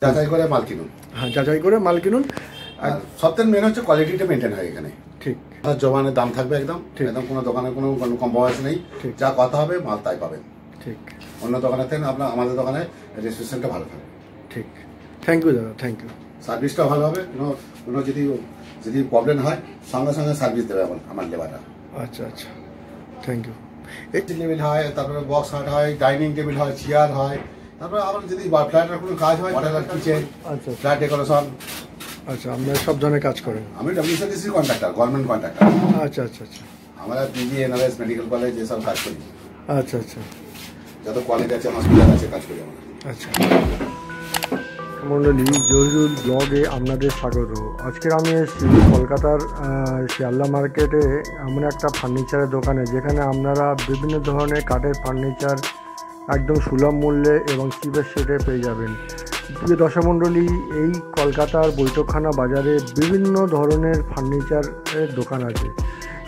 যাচাই করে মাল কিনুন। হ্যাঁ, যাচাই করে মাল কিনুন। আর সবথেকে মেন হচ্ছে কোয়ালিটিটা মেনটেন হয় এখানে। ঠিক, জবানের দাম থাকবে একদম, একদম কোনো দোকানে কোনো কম্প্রোমাইজ নেই। যা কথা হবে মাল তাই পাবেন। ঠিক, অন্য দোকানের থেকে আমাদের দোকানে রেজিস্ট্রেশনটা ভালো থাকবে। ঠিক, থ্যাংক ইউ দাদা, থ্যাংক ইউ। সার্ভিসটা ভালো হবে, কোনো যদি প্রবলেম হয় সঙ্গে সঙ্গে সার্ভিস দেবে আমার লেবাররা। আচ্ছা আচ্ছা, থ্যাংক ইউ। এই টেবিল হয়, তারপরে বক্স খাট হয়, ডাইনিং টেবিল হয়, চেয়ার হয়, তারপরে আবার যদি ফ্ল্যাটের কোনো কাজ হয়, মডেলার কিচেন, আচ্ছা, ফ্ল্যাট ডেকোরেশন। আচ্ছা, আপনারা সব ধরনের কাজ করেন? আমি ডব্লিউসিসি কন্ট্রাক্টর, গভর্নমেন্ট কন্ট্রাক্টর। আচ্ছা আচ্ছা আচ্ছা, আমরা পিজি, এনআরএস, মেডিকেল কলেজ এসব কাজ করি। আচ্ছা আচ্ছা, যত কলেজ আছে, হসপিটাল আছে, কাজ করি আমরা। আচ্ছা মন্ডলী, জহিরুল ব্লগে আপনাদের স্বাগত। আজকের আমি এসেছি কলকাতার শিয়ালদা মার্কেটে এমন একটা ফার্নিচারের দোকানে, যেখানে আপনারা বিভিন্ন ধরনের কাঠের ফার্নিচার একদম সুলভ মূল্যে এবং চিপের শেডে পেয়ে যাবেন। প্রিয় দর্শক মণ্ডলী, এই কলকাতার বৈঠকখানা বাজারে বিভিন্ন ধরনের ফার্নিচারের দোকান আছে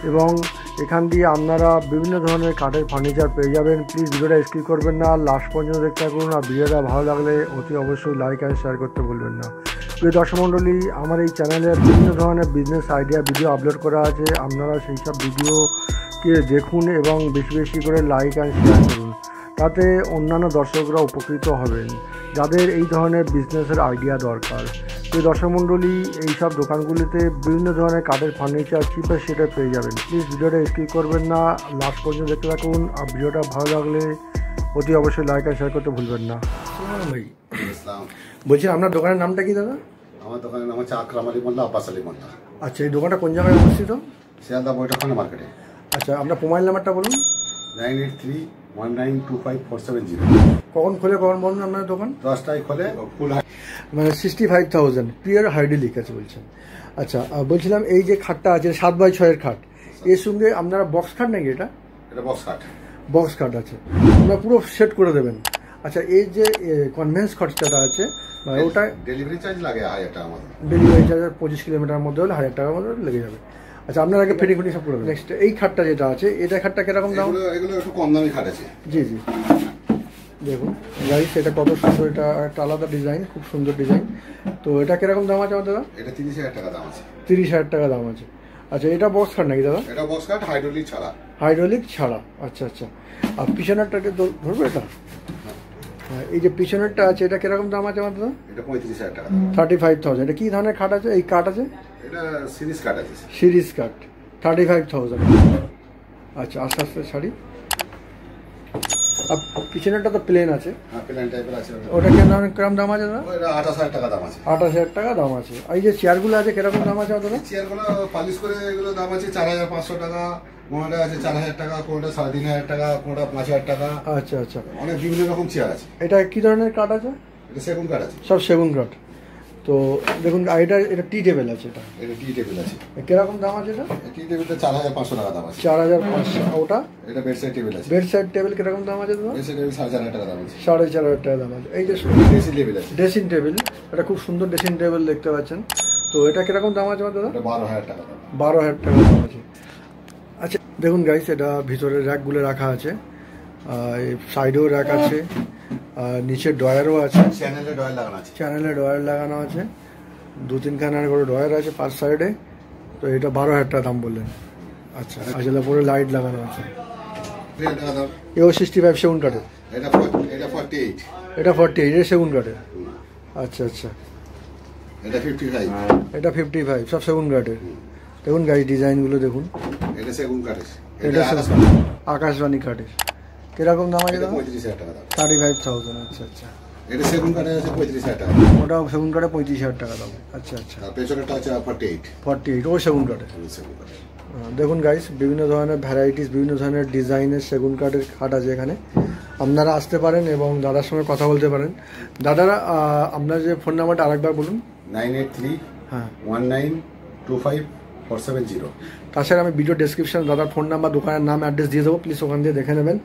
এবং এখান দিয়ে আপনারা বিভিন্ন ধরনের কাঠের ফার্নিচার পেয়ে যাবেন। প্লিজ ভিডিওটা স্কিপ করবেন না, লাস্ট পর্যন্ত দেখতে থাকুন। আর ভিডিওটা ভালো লাগলে অতি অবশ্যই লাইক আর শেয়ার করতে ভুলবেন না। প্রিয় দর্শক মণ্ডলী, আমার এই চ্যানেলে বিভিন্ন ধরনের বিজনেস আইডিয়া ভিডিও আপলোড করা আছে। আপনারা সেই সব ভিডিওকে দেখুন এবং বেশি বেশি করে লাইক আর শেয়ার করুন, তাতে অন্যান্য দর্শকরা উপকৃত হবেন যাদের এই ধরনের বিজনেসের আইডিয়া দরকার। এই দর্শক মণ্ডলী, এইসব দোকানগুলিতে বিভিন্ন ধরনের কাঠের ফার্নিচার চিপের সেটা পেয়ে যাবেন। প্লিজ ভিডিওটা স্কিপ করবেন না, লাস্ট পর্যন্ত দেখতে থাকুন। আর ভিডিওটা ভালো লাগলে অতি অবশ্যই লাইক আর শেয়ার করতে ভুলবেন না। ভাই বলছি, আপনার দোকানের নামটা কি দাদা? আমার দোকানের নাম হচ্ছে আকরাম আলী মোল্লা, আব্বাস আলী মোল্লা। আচ্ছা, এই দোকানটা কোন জায়গায় অবস্থিত? শিয়ালদা বৈঠকখানা মার্কেটে। আচ্ছা, আপনার মোবাইল নাম্বারটা বলুন। 9831925470। কখন খোলে কখন বন্ধ আপনার দোকান? 10টায় খোলে, ফুল মানে 65,000 পিওর হাইড্রোলিক আছে বলছেন। আচ্ছা, বলছিলাম এই যে খাটটা আছে 7x6 খাট, এর সঙ্গে আপনারা বক্স খাট নাকি? এটা বক্স খাট। বক্স খাট আছে, আপনারা পুরো সেট করে দেবেন। আচ্ছা, এই যে কনভেন্স খরচাটা আছে ওটা ডেলিভারি চার্জ লাগে 1000 টাকা মতো। ডেলিভারি চার্জ 25 কিলোমিটার মধ্যে হলে 1000 টাকার মতো লেগে যাবে। আচ্ছা, আপনার আগে ফিটিং সব করে দেবেন। নেক্সট এই খাটটা যেটা আছে, এটা খাটটা কিরকম দাম? এগুলো একটু কম দামি খাট আছে। জি জি, দেখুন গাইস, এটা কত সুন্দর, এটা একটা আলাদা ডিজাইন, খুব সুন্দর ডিজাইন। তো এটা কিরকম দাম আছে দাদা? এটা 30,000 টাকা দাম আছে। 30,000 টাকা দাম আছে। আচ্ছা, এটা বক্স খাট নাকি দাদা? এটা বক্স খাট, হাইড্রোলিক ছাড়া। হাইড্রোলিক ছাড়া, আচ্ছা আচ্ছা। আর পিছনেরটাকে ধরবো এটা? হ্যাঁ, এই যে পিছনেরটা আছে, এটা কিরকম দাম আছে আমার দাদা? এটা 35,000 টাকা। 35,000। এটা কি ধরনের খাট আছে? এই কাঠ আছে, এটা সিরিজ কাট আছে। সিরিজ কাঠ, 35,000। আচ্ছা, আস্তে আস্তে শাড়ি। আর পিছনেরটা তো প্লেন আছে। হ্যাঁ, প্লেন টাইপের আছে। ওটা কিরকম দাম আছে দাদা? ওটা 28,000 টাকা দাম আছে। 28,000 টাকা দাম আছে। আর এই যে চেয়ারগুলো আছে, কিরকম দাম আছে দাদা? চেয়ারগুলো পালিশ করে এগুলো দাম আছে 4,500 টাকা, কোনটা আছে 4,000 টাকা, কোনটা 3,500 টাকা, কোনটা 5,000 টাকা। আচ্ছা আচ্ছা, অনেক বিভিন্ন রকম চেয়ার আছে। এটা কি ধরনের কাঠ আছে? এটা সেগুন কাঠ আছে। সব সেগুন কাঠ। তো দেখুন, এটা টি টেবিল আছে। এটা টি টেবিল আছে। কিরকম দাম আছে এটা? টি টেবিলটা 4,500 টাকা দাম আছে। 4,500। ওটা এটা বেড সাইড টেবিল আছে। বেড সাইড টেবিল কিরকম দাম আছে দাদা? বেড সাইড টেবিল 4,500 টাকা দাম আছে। 4,500 টাকা দাম আছে। এই যে ড্রেসিং টেবিল আছে। ড্রেসিং টেবিল, এটা খুব সুন্দর ড্রেসিং টেবিল দেখতে পাচ্ছেন। তো এটা কিরকম দাম আছে দাদা? এটা 12,000 টাকা দাম। 12,000 টাকা দাম আছে। আচ্ছা, দেখুন গাইস, এটা ভিতরে র্যাকগুলো রাখা আছে, সাইডেও র্যাক আছে, নিচে ডয়ারও আছে। চ্যানেলে ডয়ার লাগানো আছে। চ্যানেলে ডয়ার লাগানো আছে, 2-3খানার করে ডয়ার আছে পাঁচ সাইডে। তো এটা 12,000 টাকা দাম বললেন। আচ্ছা, আসলে পুরো লাইট লাগানো আছে। এও 65 সেগুন কাঠের। এটা 48। এটা 48, এটা সেগুন কাঠের। আচ্ছা আচ্ছা, এটা 55। এটা 55, সব সেগুন কাঠের। দেখুন গাইস, ডিজাইনগুলো দেখুন। এটা সেগুন কাঠের। এটা আকাশবাণী কাঠের। কিরকম দাম আছে? 35,000 টাকা দাম। 35,000। আচ্ছা আচ্ছা, এটা সেগুন কাঠের আছে 35,000 টাকা। ওটাও সেগুন কাঠে 35,000 টাকা দাম। আচ্ছা আচ্ছা, আর পেছনেরটা আছে 48। 48, ও সেগুন কাঠে। সেগুন কাঠের। দেখুন গাইস, বিভিন্ন ধরনের ভ্যারাইটিস, বিভিন্ন ধরনের ডিজাইনের সেগুন কাঠের খাট আছে এখানে। আপনারা আসতে পারেন এবং দাদার সঙ্গে কথা বলতে পারেন। দাদারা, আপনার যে ফোন নাম্বারটা আরেকবার বলুন। 983 হ্যাঁ 1925 470। তাছাড়া আমি ভিডিও ডেসক্রিপশনে দাদার ফোন নাম্বার, দোকানের নাম, অ্যাড্রেস দিয়ে দেবো। প্লিজ ওখান দিয়ে দেখে নেবেন।